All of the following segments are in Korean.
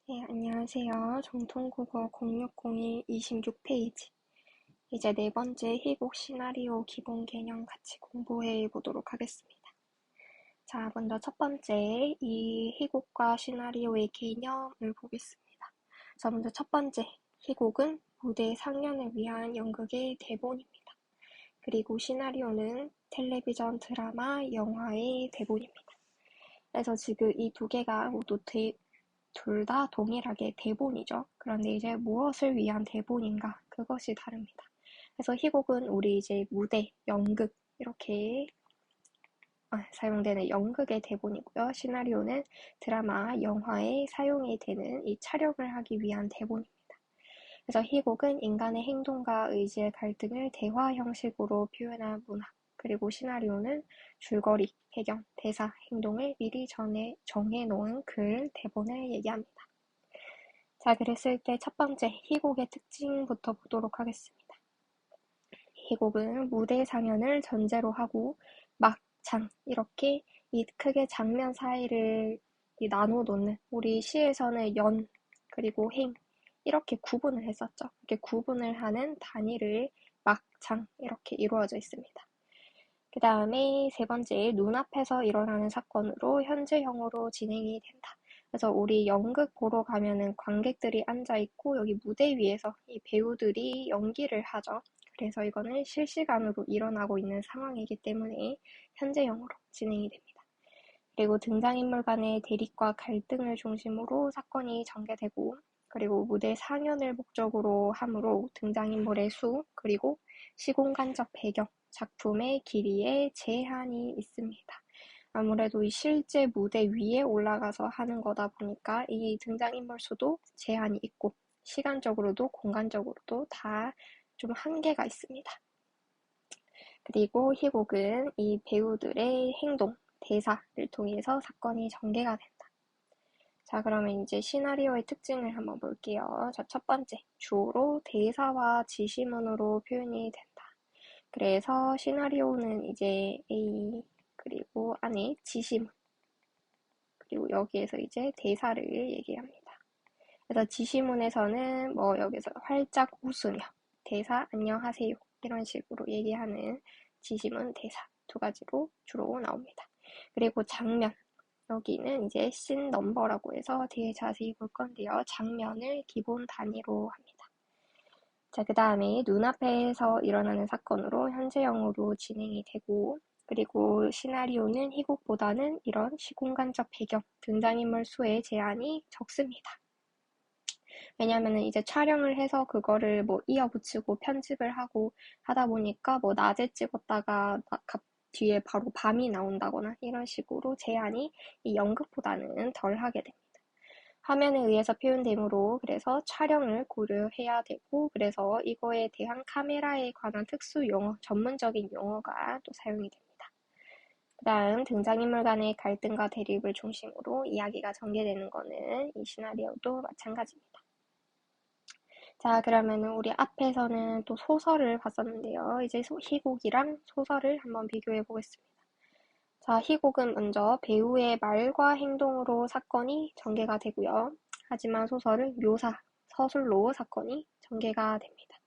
네, 안녕하세요. 정통국어 0601 26페이지. 이제 네 번째 희곡 시나리오 기본 개념 같이 공부해 보도록 하겠습니다. 자, 먼저 첫 번째, 이 희곡과 시나리오의 개념을 보겠습니다. 자, 먼저 첫 번째, 희곡은 무대 상연을 위한 연극의 대본입니다. 그리고 시나리오는 텔레비전 드라마, 영화의 대본입니다. 그래서 지금 이 두 개가 모두 둘 다 동일하게 대본이죠. 그런데 이제 무엇을 위한 대본인가? 그것이 다릅니다. 그래서 희곡은 우리 이제 무대, 연극 이렇게 사용되는 연극의 대본이고요. 시나리오는 드라마, 영화에 사용이 되는 이 촬영을 하기 위한 대본입니다. 그래서 희곡은 인간의 행동과 의지의 갈등을 대화 형식으로 표현한 문학, 그리고 시나리오는 줄거리, 배경, 대사, 행동을 미리 정해놓은 글, 대본을 얘기합니다. 자, 그랬을 때 첫 번째 희곡의 특징부터 보도록 하겠습니다. 희곡은 무대 상연을 전제로 하고 막장 이렇게 이 크게 장면 사이를 나눠 놓는, 우리 시에서는 연 그리고 행 이렇게 구분을 했었죠. 이렇게 구분을 하는 단위를 막장 이렇게 이루어져 있습니다. 그 다음에 세 번째, 눈앞에서 일어나는 사건으로 현재형으로 진행이 된다. 그래서 우리 연극 보러 가면은 관객들이 앉아있고 여기 무대 위에서 이 배우들이 연기를 하죠. 그래서 이거는 실시간으로 일어나고 있는 상황이기 때문에 현재형으로 진행이 됩니다. 그리고 등장인물 간의 대립과 갈등을 중심으로 사건이 전개되고, 그리고 무대 상연을 목적으로 하므로 등장인물의 수, 그리고 시공간적 배경, 작품의 길이에 제한이 있습니다. 아무래도 이 실제 무대 위에 올라가서 하는 거다 보니까 이 등장인물 수도 제한이 있고 시간적으로도 공간적으로도 다 좀 한계가 있습니다. 그리고 희곡은 이 배우들의 행동, 대사를 통해서 사건이 전개가 된다. 자, 그러면 이제 시나리오의 특징을 한번 볼게요. 자, 첫 번째, 주로 대사와 지시문으로 표현이 된다. 그래서 시나리오는 이제 A, 그리고 안에 지시문, 그리고 여기에서 이제 대사를 얘기합니다. 그래서 지시문에서는 뭐 여기서 활짝 웃으며 대사 안녕하세요 이런 식으로 얘기하는 지시문 대사 두 가지로 주로 나옵니다. 그리고 장면, 여기는 이제 씬 넘버라고 해서 뒤에 자세히 볼 건데요. 장면을 기본 단위로 합니다. 자, 그 다음에 눈앞에서 일어나는 사건으로 현재형으로 진행이 되고, 그리고 시나리오는 희곡보다는 이런 시공간적 배경, 등장인물 수의 제한이 적습니다. 왜냐면은 이제 촬영을 해서 그거를 뭐 이어붙이고 편집을 하고 하다 보니까 뭐 낮에 찍었다가 뒤에 바로 밤이 나온다거나 이런 식으로 제한이 이 연극보다는 덜 하게 됩니다. 화면에 의해서 표현되므로 그래서 촬영을 고려해야 되고, 그래서 이거에 대한 카메라에 관한 특수 용어, 전문적인 용어가 또 사용이 됩니다. 그 다음 등장인물 간의 갈등과 대립을 중심으로 이야기가 전개되는 거는 이 시나리오도 마찬가지입니다. 자, 그러면은 우리 앞에서는 또 소설을 봤었는데요. 이제 희곡이랑 소설을 한번 비교해 보겠습니다. 자, 희곡은 먼저 배우의 말과 행동으로 사건이 전개가 되고요. 하지만 소설은 묘사, 서술로 사건이 전개가 됩니다.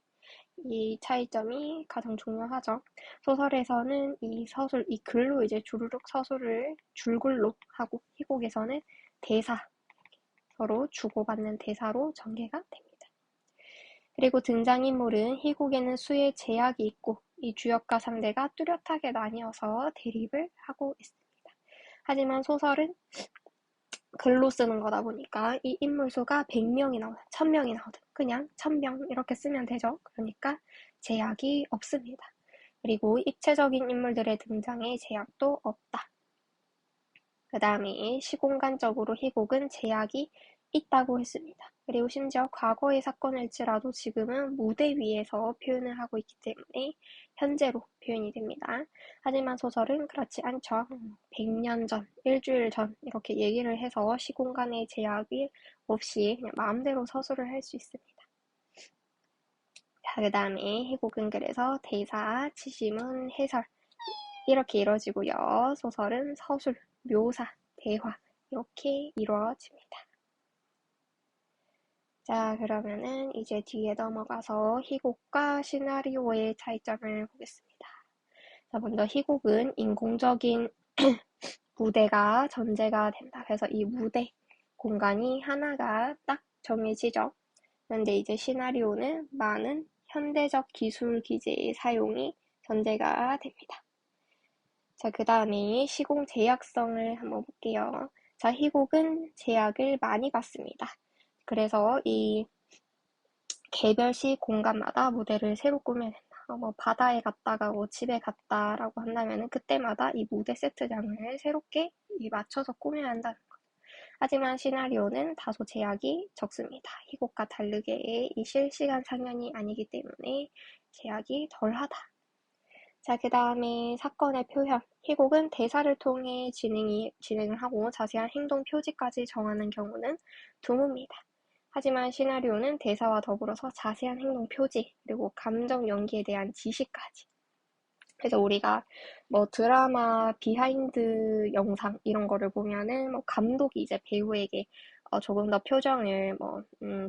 이 차이점이 가장 중요하죠. 소설에서는 이 글로 이제 주르륵 서술을 줄글로 하고, 희곡에서는 대사, 서로 주고받는 대사로 전개가 됩니다. 그리고 등장인물은 희곡에는 수의 제약이 있고 이 주역과 상대가 뚜렷하게 나뉘어서 대립을 하고 있습니다. 하지만 소설은 글로 쓰는 거다 보니까 이 인물 수가 100명이 나오든 1000명이 나오든 그냥 1000명 이렇게 쓰면 되죠. 그러니까 제약이 없습니다. 그리고 입체적인 인물들의 등장에 제약도 없다. 그 다음에 시공간적으로 희곡은 제약이 있다고 했습니다. 그리고 심지어 과거의 사건일지라도 지금은 무대 위에서 표현을 하고 있기 때문에 현재로 표현이 됩니다. 하지만 소설은 그렇지 않죠. 100년 전, 일주일 전 이렇게 얘기를 해서 시공간의 제약이 없이 그냥 마음대로 서술을 할 수 있습니다. 자, 그 다음에 희곡은 그래서 대사, 지시문, 해설 이렇게 이루어지고요. 소설은 서술, 묘사, 대화 이렇게 이루어집니다. 자, 그러면은 이제 뒤에 넘어가서 희곡과 시나리오의 차이점을 보겠습니다. 자, 먼저 희곡은 인공적인 무대가 전제가 된다. 그래서 이 무대 공간이 하나가 딱 정해지죠. 그런데 이제 시나리오는 많은 현대적 기술 기재의 사용이 전제가 됩니다. 자, 그 다음에 시공 제약성을 한번 볼게요. 자, 희곡은 제약을 많이 받습니다. 그래서 이 개별시 공간마다 무대를 새로 꾸며야 된다. 뭐 바다에 갔다가 뭐 집에 갔다라고 한다면은 그때마다 이 무대 세트장을 새롭게 맞춰서 꾸며야 한다는 거. 하지만 시나리오는 다소 제약이 적습니다. 희곡과 다르게 이 실시간 상연이 아니기 때문에 제약이 덜하다. 자, 그 다음에 사건의 표현. 희곡은 대사를 통해 진행을 하고 자세한 행동 표지까지 정하는 경우는 드뭅니다. 하지만 시나리오는 대사와 더불어서 자세한 행동 표지, 그리고 감정 연기에 대한 지시까지. 그래서 우리가 뭐 드라마 비하인드 영상 이런 거를 보면은 뭐 감독이 이제 배우에게 조금 더 표정을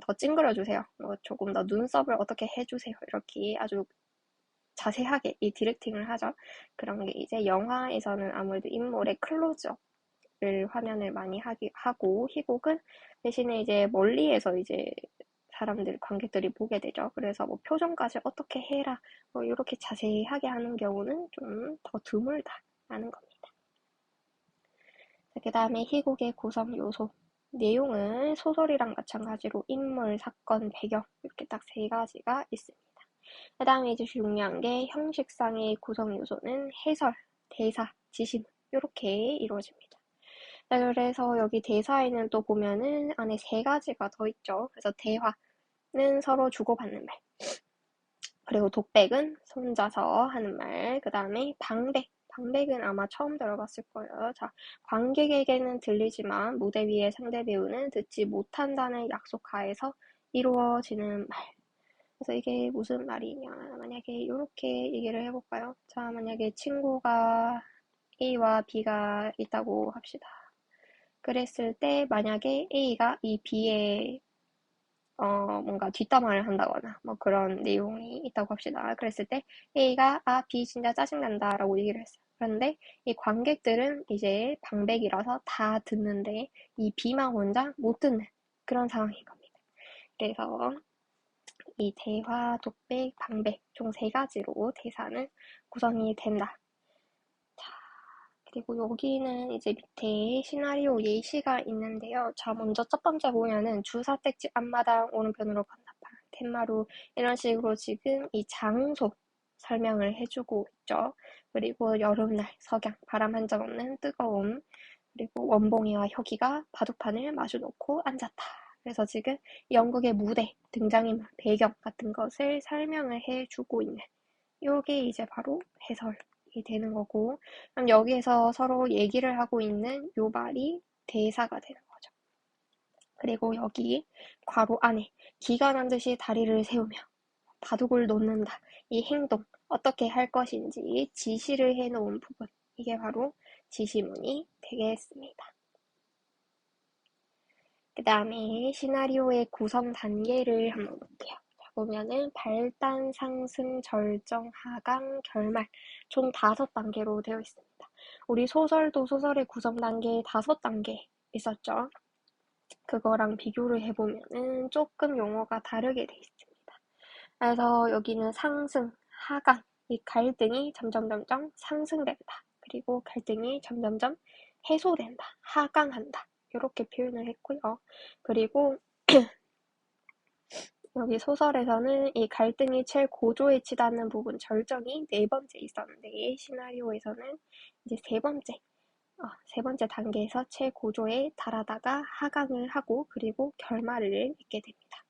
더 찡그려주세요. 뭐 조금 더 눈썹을 어떻게 해주세요. 이렇게 아주 자세하게 이 디렉팅을 하죠. 그런 게 이제 영화에서는 아무래도 인물의 클로즈업을 화면을 많이 하고 희곡은 대신에 이제 멀리에서 이제 관객들이 보게 되죠. 그래서 뭐 표정까지 어떻게 해라, 뭐 이렇게 자세하게 하는 경우는 좀 더 드물다라는 겁니다. 그 다음에 희곡의 구성 요소. 내용은 소설이랑 마찬가지로 인물, 사건, 배경 이렇게 딱 세 가지가 있습니다. 그 다음에 이제 중요한 게 형식상의 구성 요소는 해설, 대사, 지시문 이렇게 이루어집니다. 그래서 여기 대사에는 또 보면은 안에 세 가지가 더 있죠. 그래서 대화는 서로 주고받는 말, 그리고 독백은 혼자서 하는 말, 그 다음에 방백은 아마 처음 들어봤을 거예요. 자, 관객에게는 들리지만 무대 위의 상대 배우는 듣지 못한다는 약속하에서 이루어지는 말. 그래서 이게 무슨 말이냐. 만약에 이렇게 얘기를 해볼까요? 자, 만약에 친구가 A와 B가 있다고 합시다. 그랬을 때 만약에 A가 이 B의 뭔가 뒷담화를 한다거나 뭐 그런 내용이 있다고 합시다. 그랬을 때 A가 B 진짜 짜증난다 라고 얘기를 했어요. 그런데 이 관객들은 이제 방백이라서 다 듣는데 이 B만 혼자 못 듣는 그런 상황인 겁니다. 그래서 이 대화, 독백, 방백 총 세 가지로 대사는 구성이 된다. 자, 그리고 여기는 이제 밑에 시나리오 예시가 있는데요. 자, 먼저 첫 번째 보면은 주사택지 앞마당 오른편으로 건너편 텐마루 이런 식으로 지금 이 장소 설명을 해주고 있죠. 그리고 여름날 석양, 바람 한 점 없는 뜨거움, 그리고 원봉이와 혁이가 바둑판을 마주놓고 앉았다. 그래서 지금 연극의 무대, 등장인물, 배경 같은 것을 설명을 해주고 있는 요게 이제 바로 해설이 되는 거고, 그럼 여기에서 서로 얘기를 하고 있는 요 말이 대사가 되는 거죠. 그리고 여기 괄호 안에 기가 난 듯이 다리를 세우며 바둑을 놓는다. 이 행동 어떻게 할 것인지 지시를 해놓은 부분, 이게 바로 지시문이 되겠습니다. 그 다음에 시나리오의 구성 단계를 한번 볼게요. 자, 보면은 발단, 상승, 절정, 하강, 결말 총 5단계로 되어 있습니다. 우리 소설도 소설의 구성 단계 5단계 있었죠. 그거랑 비교를 해보면은 조금 용어가 다르게 돼 있습니다. 그래서 여기는 상승, 하강, 이 갈등이 점점 상승된다. 그리고 갈등이 점점 해소된다. 하강한다. 이렇게 표현을 했고요. 그리고 여기 소설에서는 이 갈등이 최고조에 치닫는 부분 절정이 4번째 있었는데 시나리오에서는 이제 세 번째 단계에서 최고조에 달하다가 하강을 하고 그리고 결말을 맺게 됩니다.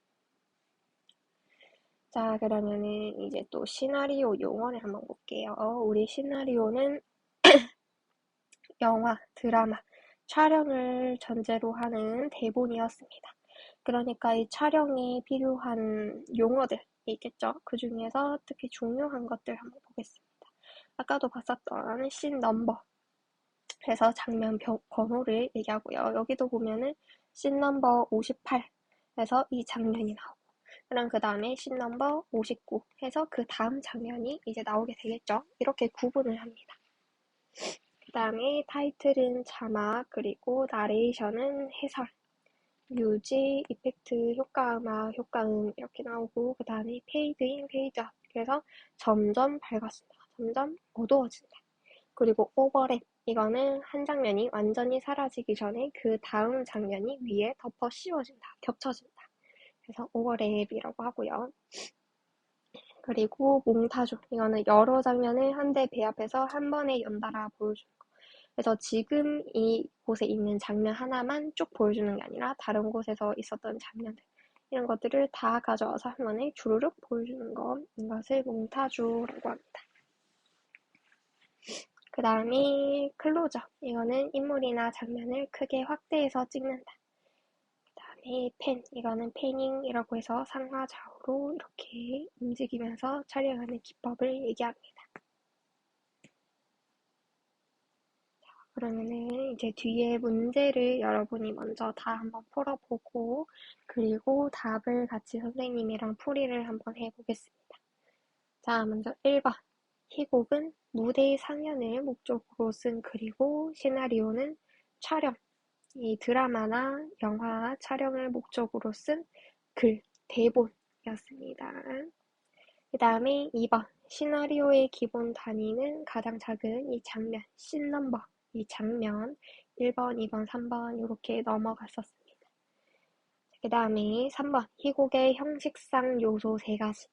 자, 그러면은 이제 또 시나리오 용어를 한번 볼게요. 우리 시나리오는 영화, 드라마, 촬영을 전제로 하는 대본이었습니다. 그러니까 이 촬영에 필요한 용어들이 있겠죠. 그 중에서 특히 중요한 것들 한번 보겠습니다. 아까도 봤었던 씬 넘버. 그래서 장면 번호를 얘기하고요. 여기도 보면은 씬 넘버 58. 그래서 이 장면이 나오고, 그럼 그 다음에 씬 넘버 59 해서 그 다음 장면이 이제 나오게 되겠죠. 이렇게 구분을 합니다. 그 다음에 타이틀은 자막, 그리고 나레이션은 해설, 뮤직, 이펙트, 효과음악, 효과음 이렇게 나오고, 그 다음에 페이드인, 페이드아웃. 그래서 점점 밝아진다, 점점 어두워진다. 그리고 오버랩, 이거는 한 장면이 완전히 사라지기 전에 그 다음 장면이 위에 덮어 씌워진다, 겹쳐진다. 그래서 오버랩이라고 하고요. 그리고 몽타주, 이거는 여러 장면을 한데 배합해서 한 번에 연달아 보여주는 거. 그래서 지금 이곳에 있는 장면 하나만 쭉 보여주는 게 아니라 다른 곳에서 있었던 장면들, 이런 것들을 다 가져와서 한 번에 주르륵 보여주는 거, 이것을 몽타주라고 합니다. 그 다음에 클로저, 이거는 인물이나 장면을 크게 확대해서 찍는다. 그 다음에 팬, 이거는 패닝이라고 해서 상하 좌우로 이렇게 움직이면서 촬영하는 기법을 얘기합니다. 그러면은 이제 뒤에 문제를 여러분이 먼저 다 한번 풀어보고, 그리고 답을 같이 선생님이랑 풀이를 한번 해보겠습니다. 자, 먼저 1번. 희곡은 무대 상연을 목적으로 쓴 글이고, 시나리오는 촬영, 이 드라마나 영화 촬영을 목적으로 쓴 글, 대본이었습니다. 그 다음에 2번. 시나리오의 기본 단위는 가장 작은 이 장면, 씬 넘버, 이 장면 1번, 2번, 3번 이렇게 넘어갔었습니다. 그 다음에 3번. 희곡의 형식상 요소 3가지.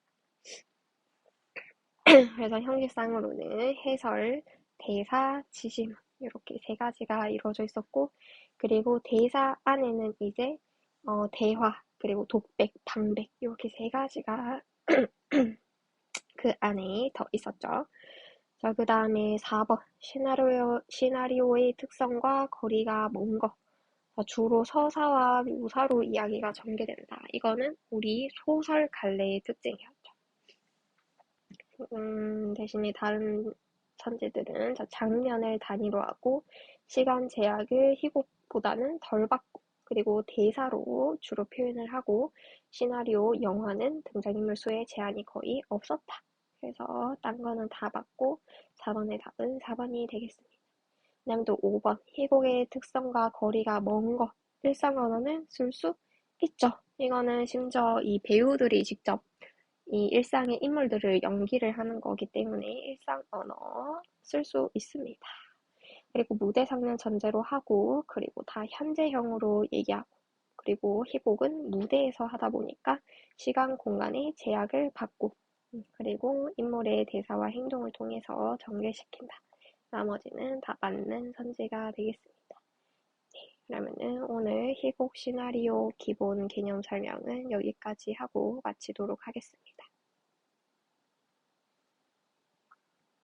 그래서 형식상으로는 해설, 대사, 지시문 이렇게 3가지가 이루어져 있었고, 그리고 대사 안에는 이제 대화, 그리고 독백, 방백 이렇게 3가지가 그 안에 더 있었죠. 자, 그 다음에 4번. 시나리오의 특성과 거리가 먼 것. 주로 서사와 묘사로 이야기가 전개된다. 이거는 우리 소설 갈래의 특징이었죠. 대신에 다른 천재들은 장면을 단위로 하고 시간 제약을 희곡보다는 덜 받고, 그리고 대사로 주로 표현을 하고, 시나리오, 영화는 등장인물 수의 제한이 거의 없었다. 그래서 딴 거는 다 받고 4번의 답은 4번이 되겠습니다. 그 다음에 또 5번. 희곡의 특성과 거리가 먼 것. 일상 언어는 쓸 수 있죠. 이거는 심지어 이 배우들이 직접 이 일상의 인물들을 연기를 하는 거기 때문에 일상 언어 쓸 수 있습니다. 그리고 무대 상은 전제로 하고, 그리고 다 현재형으로 얘기하고, 그리고 희곡은 무대에서 하다 보니까 시간, 공간의 제약을 받고, 그리고 인물의 대사와 행동을 통해서 전개시킨다. 나머지는 다 맞는 선지가 되겠습니다. 네, 그러면은 오늘 희곡 시나리오 기본 개념 설명은 여기까지 하고 마치도록 하겠습니다.